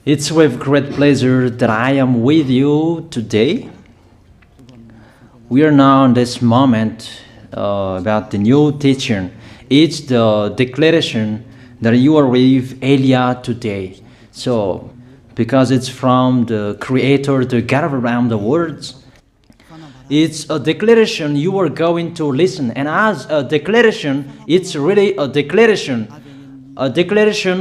It's with great pleasure that I am with you today. We are now in this moment about the new teaching. It's the declaration that you are with Elia today. So, because it's from the Creator, the God of around the words, it's a declaration you are going to listen. And as a declaration, it's really a declaration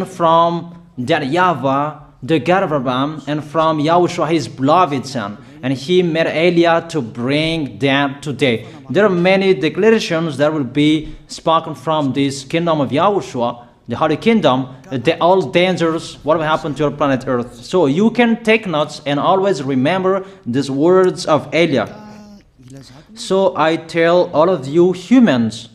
from that YAHVAH, the God of Abraham, and from YAHOSHUAH, his beloved son. And he made Elia to bring them today. There are many declarations that will be spoken from this kingdom of YAHOSHUAH, the Holy Kingdom, all dangers, what will happen to your planet Earth. So you can take notes and always remember these words of Elia. So I tell all of you humans,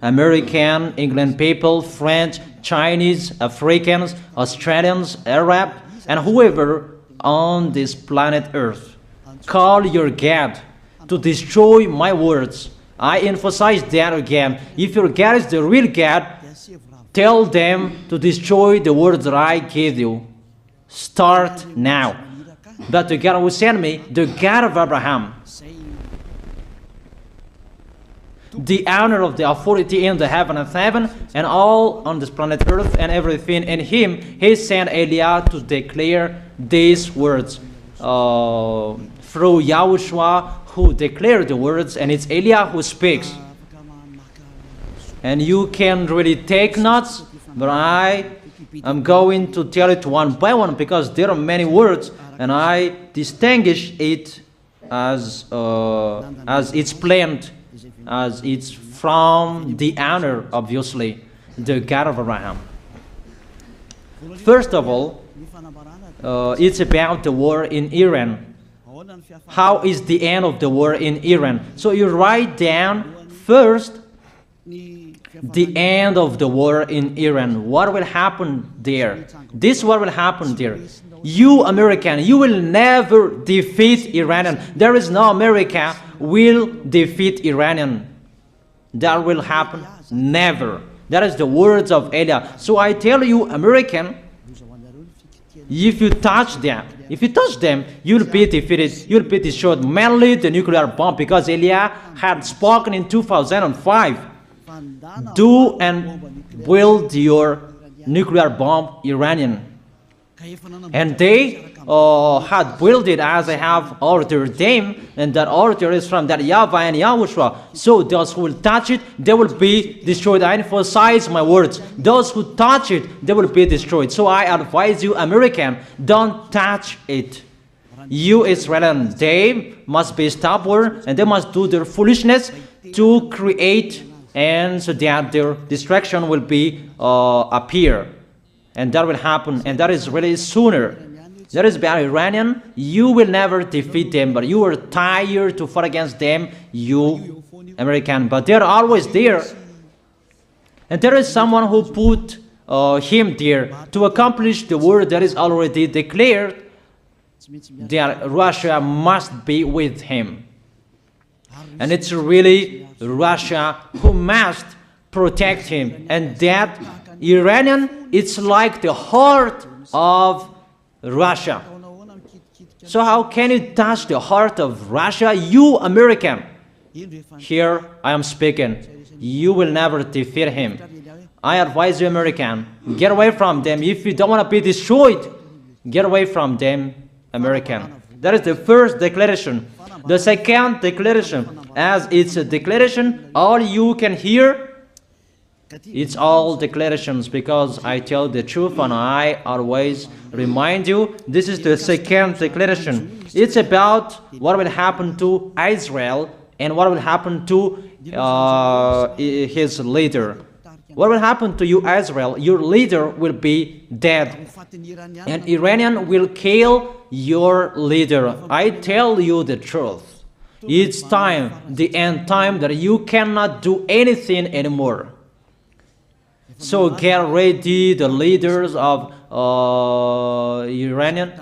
American, England people, French, Chinese, Africans, Australians, Arab, and whoever on this planet Earth, call your God to destroy my words. I emphasize that again. If your God is the real God, tell them to destroy the words that I gave you. Start now. But the God who sent me, the God of Abraham, the honor of the authority in the heaven of heaven and all on this planet Earth and everything in him, he sent Elia to declare these words through YAHOSHUAH, who declared the words, and it's Elia who speaks. And you can really take notes, but I am going to tell it one by one because there are many words, and I distinguish it as it's planned, as it's from the honor, obviously, the God of Abraham. First of all, it's about the war in Iran. How is the end of the war in Iran? So you write down first the end of the war in Iran. What will happen there? This what will happen there. You American, you will never defeat Iranian. There is no America will defeat Iranian. That will happen never. That is the words of Elia. So I tell you, American, if you touch them, you'll be defeated, you'll be destroyed. Mainly the nuclear bomb, because Elia had spoken in 2005. Do and build your nuclear bomb, Iranian. And they had built it as I have ordered them, and that order is from that YAHVAH and YAHOSHUAH. So those who will touch it, they will be destroyed. I emphasize my words. Those who touch it, they will be destroyed. So I advise you, American, don't touch it. You Israelis, they must be stubborn, and they must do their foolishness to create, and so that their destruction will be appear. And that will happen, and that is really sooner. That is about Iranian. You will never defeat them, but you are tired to fight against them, you American. But they're always there. And there is someone who put him there to accomplish the word that is already declared, that Russia must be with him. And it's really Russia who must protect him. And that Iranian, it's like the heart of Russia. So how can you touch the heart of Russia? You American. Here I am speaking. You will never defeat him. I advise you, American, get away from them. If you don't want to be destroyed, get away from them, American. That is the first declaration. The second declaration, as it's a declaration, all you can hear, it's all declarations, because I tell the truth and I always remind you, this is the second declaration. It's about what will happen to Israel and what will happen to his leader. What will happen to you, Israel? Your leader will be dead, and Iranian will kill your leader. I tell you the truth. It's time, the end time, that you cannot do anything anymore. So get ready, the leaders of Iranian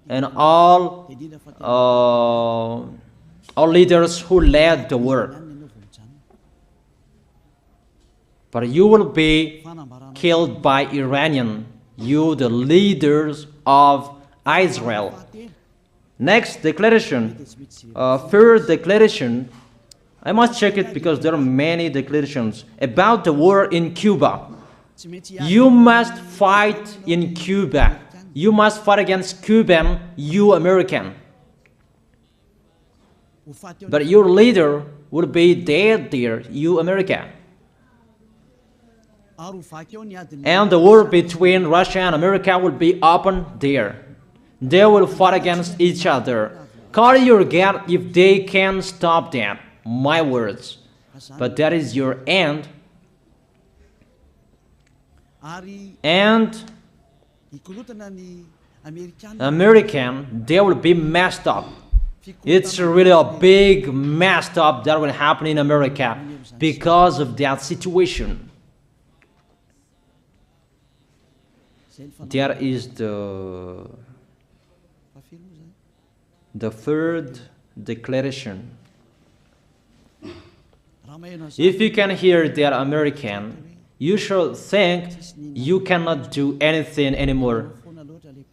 and all leaders who led the war. But you will be killed by Iranian. you the leaders of Israel. Next declaration, third declaration, I must check it because there are many declarations about the war in Cuba. You must fight in Cuba. You must fight against Cuban, you American. But your leader will be dead there, you America. And the war between Russia and America will be open there. They will fight against each other. Call your God if they can stop that. My words. But that is your end. And American, they will be messed up. It's really a big messed up that will happen in America because of that situation. That is the third declaration. If you can hear that American, you should think you cannot do anything anymore.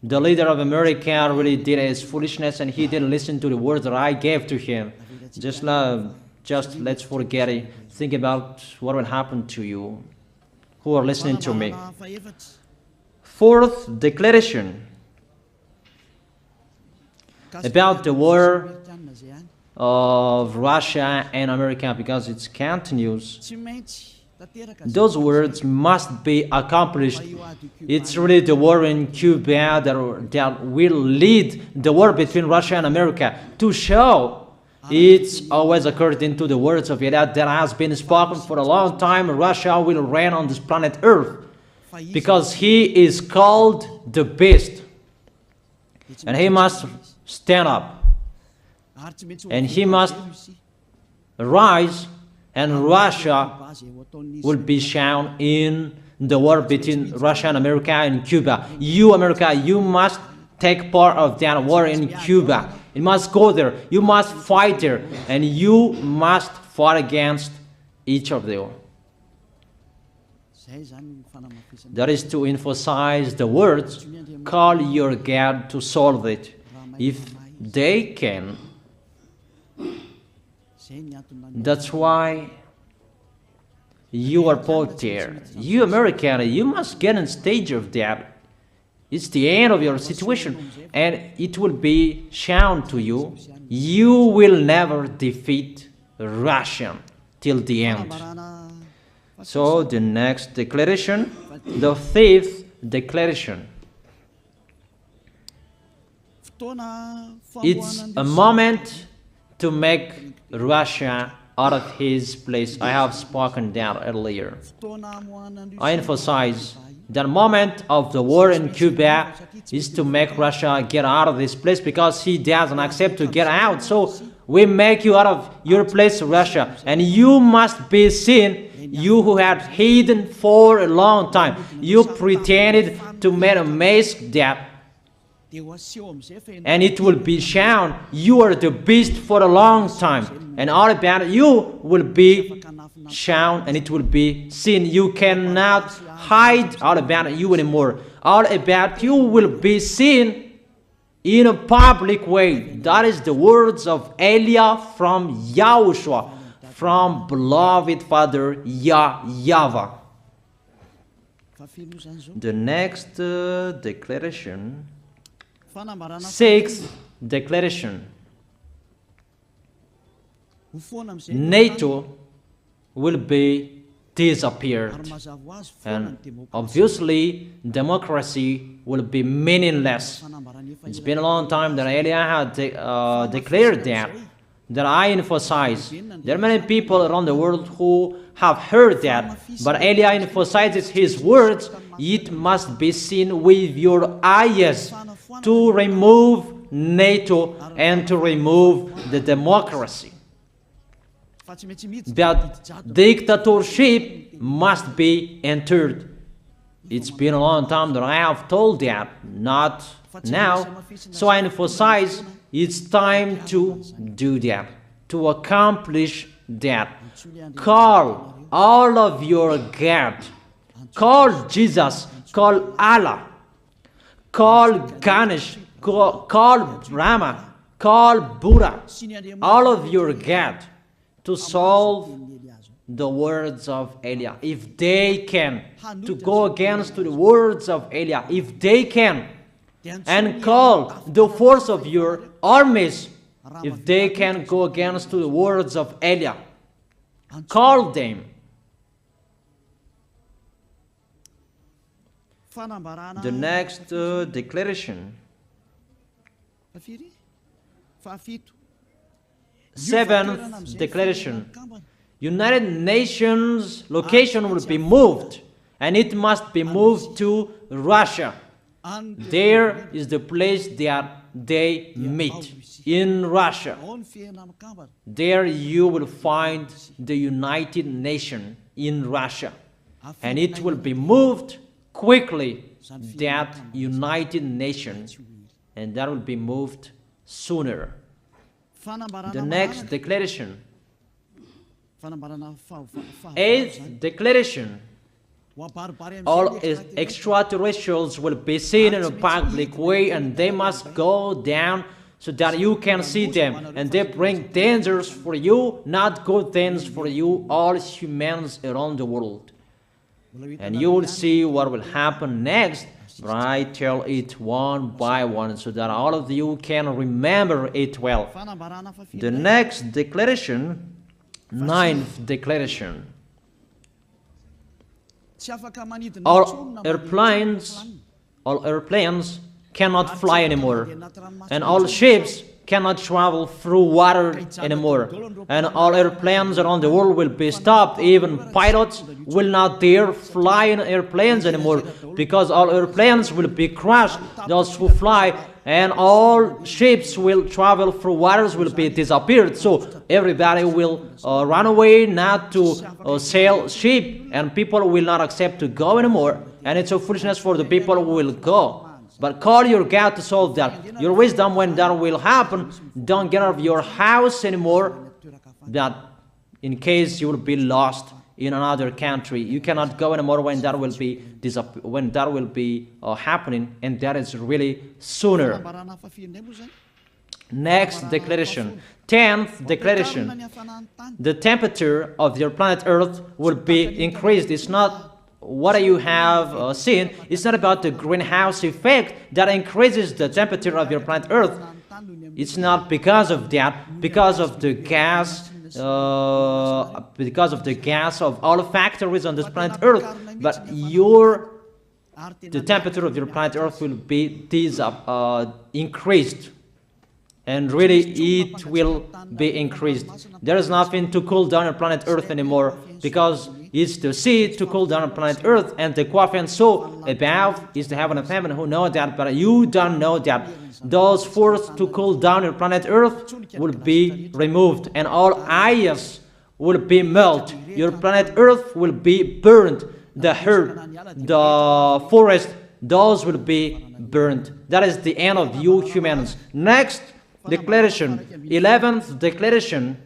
The leader of America really did his foolishness and he didn't listen to the words that I gave to him. Just let's forget it. Think about what will happen to you who are listening to me. Fourth declaration about the war of Russia and America, because it continues. Those words must be accomplished. It's really the war in Cuba that will lead the war between Russia and America to show it's always according to the words of YAH that has been spoken for a long time. Russia will reign on this planet Earth because he is called the beast and he must stand up and he must rise, and Russia will be shown in the war between Russia and America and Cuba. You, America, you must take part of that war in Cuba. You must go there. You must fight there. And you must fight against each of them. That is to emphasize the words, call your God to solve it. If they can, that's why you are put there. You American, you must get in stage of that. It's the end of your situation and it will be shown to you. You will never defeat Russia till the end. So the next declaration, the fifth declaration. It's a moment to make Russia out of his place. I have spoken that earlier. I emphasize the moment of the war in Cuba is to make Russia get out of this place because he doesn't accept to get out. So we make you out of your place, Russia, and you must be seen. You who had hidden for a long time, you pretended to make a mask that, and it will be shown you are the beast for a long time, and all about you will be shown and it will be seen. You cannot hide all about you anymore. All about you will be seen in a public way. That is the words of Elia from YAHOSHUAH, from beloved Father YAHVAH. The next declaration, sixth declaration. NATO will be disappeared, and obviously democracy will be meaningless. It's been a long time that Elia had declared that I emphasize. There are many people around the world who have heard that, but Elia emphasizes his words. It must be seen with your eyes to remove NATO and to remove the democracy. That dictatorship must be entered. It's been a long time that I have told that, not now. So I emphasize it's time to do that, to accomplish that. Call all of your God. Call Jesus, call Allah, call Ganesh, call Brahma, call Buddha, all of your God, to solve the words of Eliah. If they can, to go against the words of Eliah, if they can, and call the force of your armies, if they can go against the words of Eliah, call them. The next declaration. Seventh declaration. United Nations location will be moved, and it must be moved to Russia. There is the place that they meet, in Russia. There you will find the United Nations in Russia, and it will be moved quickly, that United Nations, and that will be moved sooner. The next declaration. Eighth declaration. All extraterrestrials will be seen in a public way, and they must go down so that you can see them, and they bring dangers for you, not good things for you, all humans around the world. And you will see what will happen next, but I tell it one by one so that all of you can remember it well. The next declaration, ninth declaration. All airplanes cannot fly anymore, and all ships cannot travel through water anymore, and all airplanes around the world will be stopped. Even pilots will not dare fly in airplanes anymore, because all airplanes will be crashed, those who fly, and all ships will travel through waters will be disappeared. So everybody will run away not to sail ship, and people will not accept to go anymore, and it's a foolishness for the people who will go. But call your God to solve that. Your wisdom when that will happen. Don't get out of your house anymore, that in case you will be lost in another country. You cannot go anymore when that will be happening, and that is really sooner. Next declaration. 10th declaration. The temperature of your planet Earth will be increased. It's not what you have seen. It's not about the greenhouse effect that increases the temperature of your planet Earth. It's not because of that, because of the gas, of all factories on this planet Earth. But the temperature of your planet Earth will be increased, and really it will be increased. There is nothing to cool down your planet Earth anymore, because it's the sea to cool down on planet Earth, and the Quaff and so above is the heaven of heaven, who know that, but you don't know that. Those forces to cool down your planet Earth will be removed, and all ice will be melted. Your planet Earth will be burned. The earth, the forest, those will be burned. That is the end of you humans. Next declaration, 11th declaration.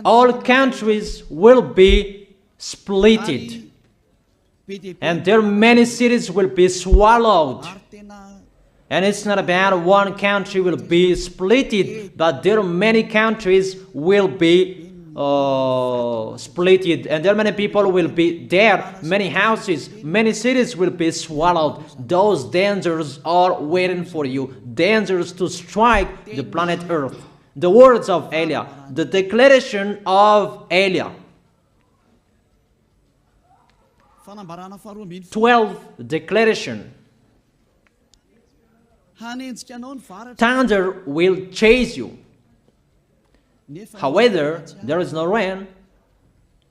All countries will be splitted, and their many cities will be swallowed. And it's not about one country will be splitted, but there are many countries will be splitted, and there are many people will be there, many houses, many cities will be swallowed. Those dangers are waiting for you, dangers to strike the planet Earth. The words of Eliah, the declaration of Eliah. 12th declaration. Thunder will chase you. However, there is no rain.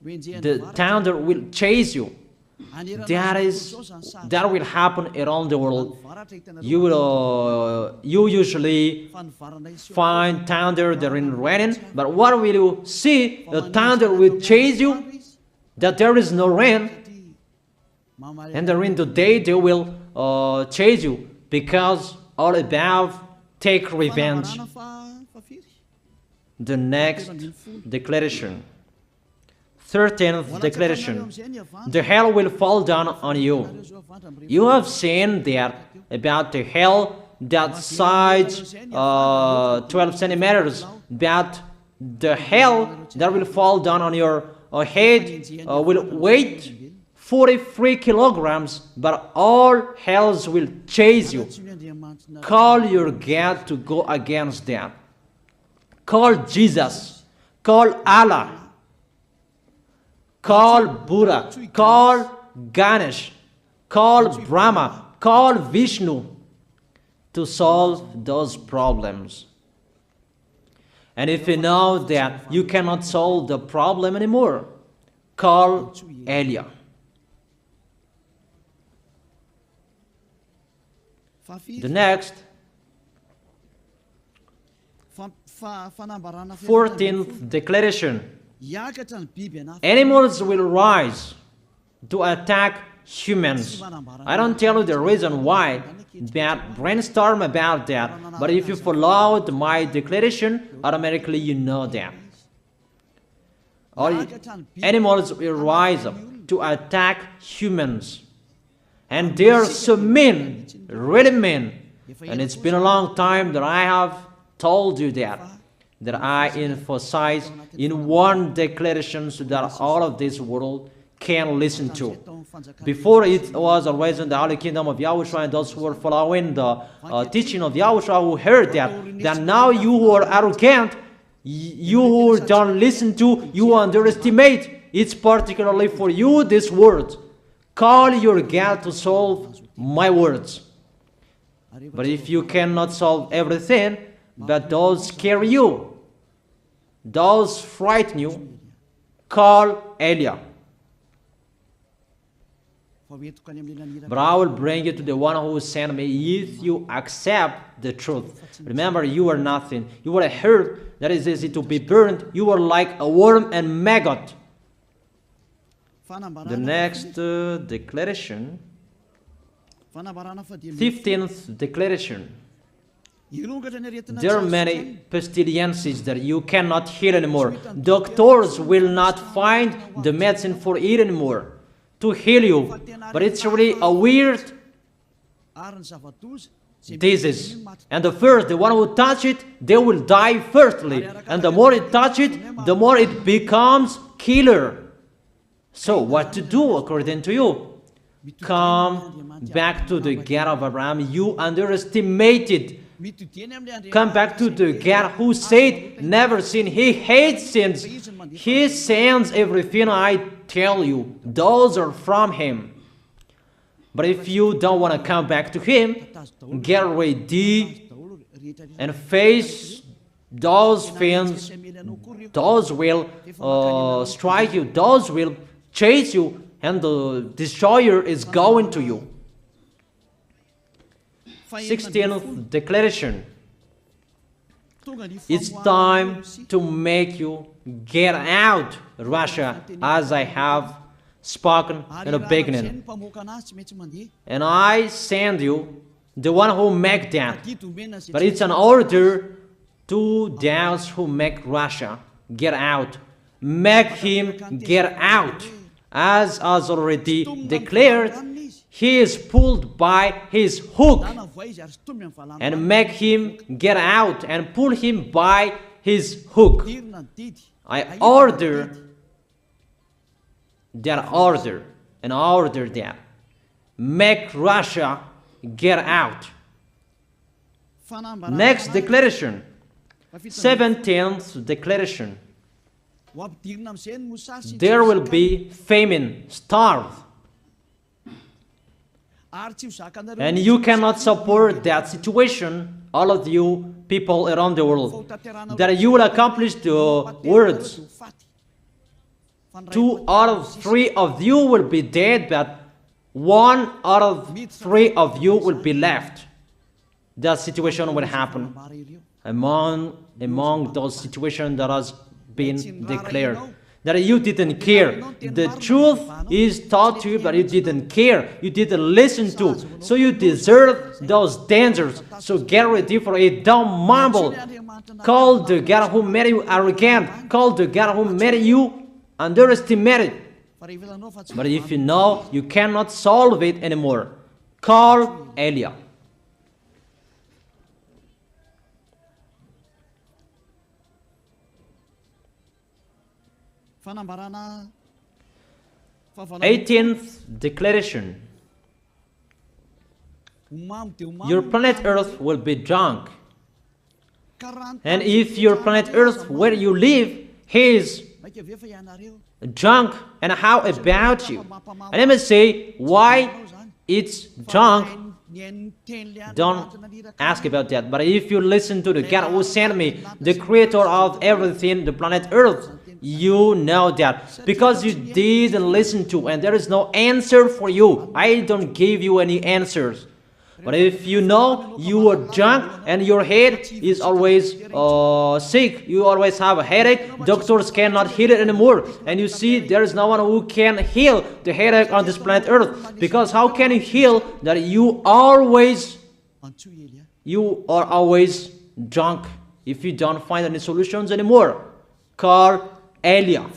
The thunder will chase you. That will happen around the world. You usually find thunder during raining, but what will you see? The thunder will chase you, that there is no rain, and during the day they will chase you, because all above take revenge. The next declaration. 13th declaration. The hell will fall down on you. You have seen that about the hell that size 12 centimeters, that the hell that will fall down on your head will weight 43 kilograms, but all hells will chase you. Call your God to go against that. Call Jesus. Call Allah. Call Buddha. Call Ganesh. Call Brahma. Call Vishnu to solve those problems. And if you know that you cannot solve the problem anymore, call YAH. The next, 14th declaration. Animals will rise to attack humans. I don't tell you the reason why, but brainstorm about that. But if you followed my declaration, automatically you know that. All animals will rise up to attack humans. And they are so mean, really mean. And it's been a long time that I have told you that I emphasize in one declaration so that all of this world can listen to. Before it was always in the Holy Kingdom of YAHOSHUAH, and those who were following the teaching of YAHOSHUAH who heard that now you who are arrogant, you who don't listen to, you underestimate. It's particularly for you, this word. Call your God to solve my words. But if you cannot solve everything, but those scare you, those frighten you, call YAH. But I will bring you to the one who sent me if you accept the truth. Remember, you are nothing. You are a herb that is easy to be burned. You are like a worm and maggot. The next declaration, 15th declaration. There are many pestilences that you cannot heal anymore. Doctors will not find the medicine for it anymore to heal you. But it's really a weird disease. And the one who touch it, they will die firstly. And the more it touch it, the more it becomes killer. So what to do according to you? Come back to the God of Abraham. You underestimated. Come back to the God who said, never sin. He hates sins. He sends everything I tell you. Those are from Him. But if you don't want to come back to Him, get ready and face those things. Those will strike you. Those will chase you, and the destroyer is going to you. 16th declaration. It's time to make you get out, Russia, as I have spoken in the beginning. And I send you the one who make that. But it's an order to those who make Russia get out. Make him get out. As already declared, he is pulled by his hook, and make him get out and pull him by his hook. I order that. Make Russia get out. Next declaration, 17th declaration. There will be famine, starve. And you cannot support that situation, all of you people around the world, that you will accomplish the words. 2 out of 3 of you will be dead, but 1 out of 3 of you will be left. That situation will happen among those situations that has been declared. That you didn't care. The truth is taught to you, but you didn't care. You didn't listen to. So you deserve those dangers. So get ready for it. Don't mumble. Call the God who made you arrogant. Call the God who made you underestimate it. But if you know you cannot solve it anymore, call YAH. Eighteenth declaration. Your planet Earth will be drunk. And if your planet Earth where you live is drunk, and how about you? And let me say why it's drunk. Don't ask about that. But if you listen to the God who sent me, the creator of everything, the planet Earth, you know that. Because you didn't listen to, and there is no answer for you. I don't give you any answers. But if you know you are drunk and your head is always sick, you always have a headache, doctors cannot heal it anymore. And you see there is no one who can heal the headache on this planet Earth. Because how can you heal that you are always drunk if you don't find any solutions anymore? Call YAH.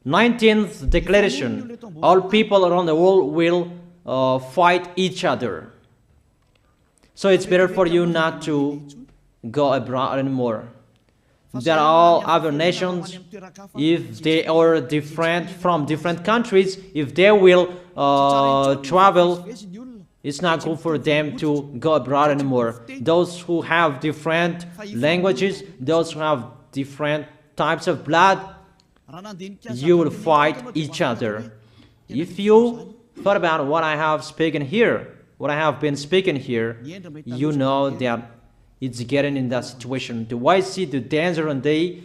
19th declaration. All people around the world will fight each other. So it's better for you not to go abroad anymore. There are all other nations, if they are different from different countries, if they will travel, it's not good for them to go abroad anymore. Those who have different languages, those who have different types of blood, you will fight each other. If you thought about what I have spoken here, what I have been speaking here, you know that it's getting in that situation. The wise see the danger and they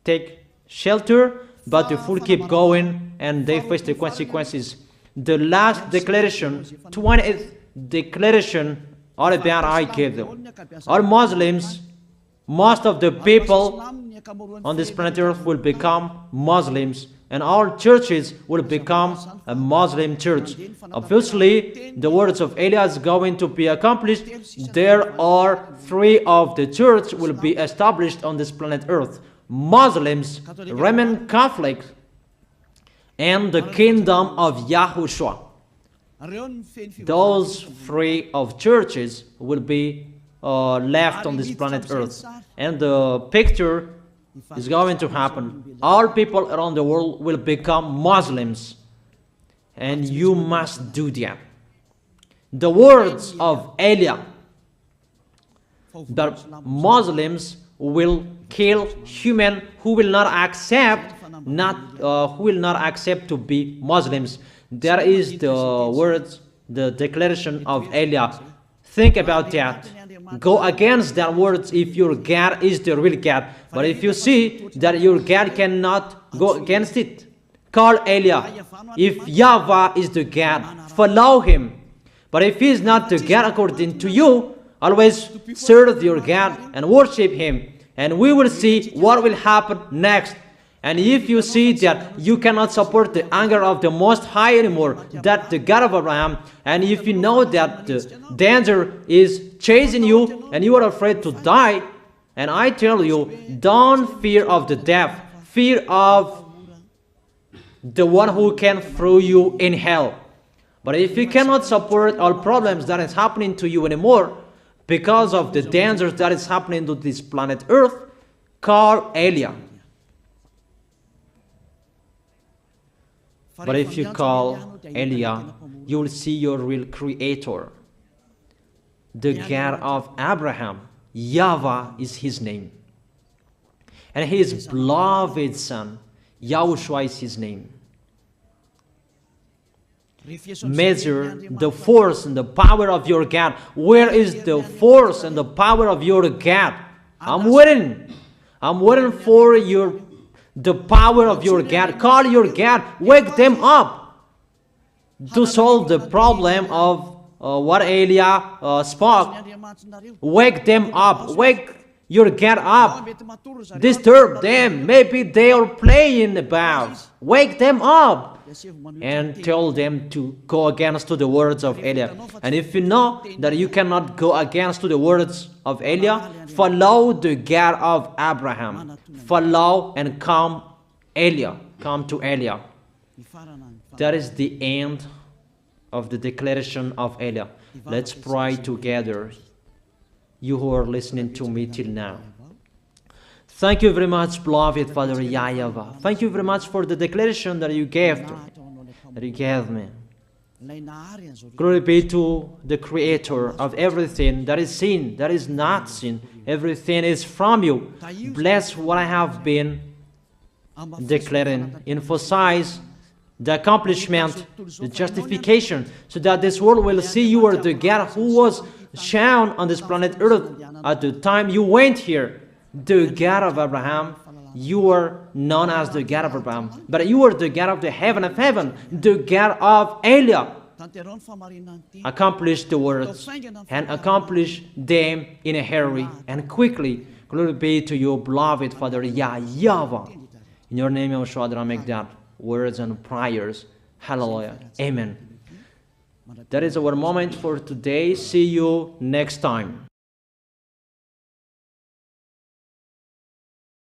take shelter, but the fool keep going and they face the consequences. The last declaration, 20th declaration, all about I gave them. All Muslims, most of the people on this planet Earth will become Muslims, and all churches will become a Muslim church. Obviously, the words of YAH is going to be accomplished. There are 3 of the church will be established on this planet Earth: Muslims, Roman Catholics, and the kingdom of YAHOSHUAH. Those 3 of churches will be left on this planet Earth, and the picture is going to happen. All people around the world will become Muslims, and you must do that. The words of YAH, that Muslims will kill human who will not accept to be Muslims. That is the words, the declaration of YAH. Think about that. Go against that words if your God is the real God. But if you see that your God cannot go against it, call YAH. If YAHVAH is the God, follow him. But if he is not the God according to you, always serve your God and worship him. And we will see what will happen next. And if you see that you cannot support the anger of the Most High anymore, that the God of Abraham, and if you know that the danger is chasing you and you are afraid to die, and I tell you, don't fear of the death, fear of the one who can throw you in hell. But if you cannot support all problems that is happening to you anymore, because of the dangers that is happening to this planet Earth, call YAH. But if you call YAH, you will see your real creator, the God of Abraham. YAHVAH is his name. And his beloved son, YAHOSHUAH is his name. Measure the force and the power of your God. Where is the force and the power of your God? I'm waiting. I'm waiting for the power of your God. Call your God. Wake them up to solve the problem of what YAH spoke. Wake them up. Wake You get up, disturb them. Maybe they are playing about. Wake them up and tell them to go against to the words of Eliah. And if you know that you cannot go against to the words of Eliah, follow the God of Abraham. Follow and come Eliah. Come to Eliah. That is the end of the declaration of Eliah. Let's pray together. You who are listening to me till now. Thank you very much, beloved Father YAHVAH. Thank you very much for the declaration that you gave to me, that you gave me. Glory be to the Creator of everything that is seen, that is not seen. Everything is from you. Bless what I have been declaring. Emphasize the accomplishment, the justification, so that this world will see you are the God who was shown on this planet Earth at the time you went here. The God of Abraham. You are known as the God of Abraham, but you are the God of the heaven of heaven, the God of Eliah. Accomplish the words and accomplish them in a hurry and quickly. Glory be to you, beloved Father YAHVAH. In your name, YAHOSHUAH, I make that words and prayers. Hallelujah. Amen. That is our moment for today. See you next time.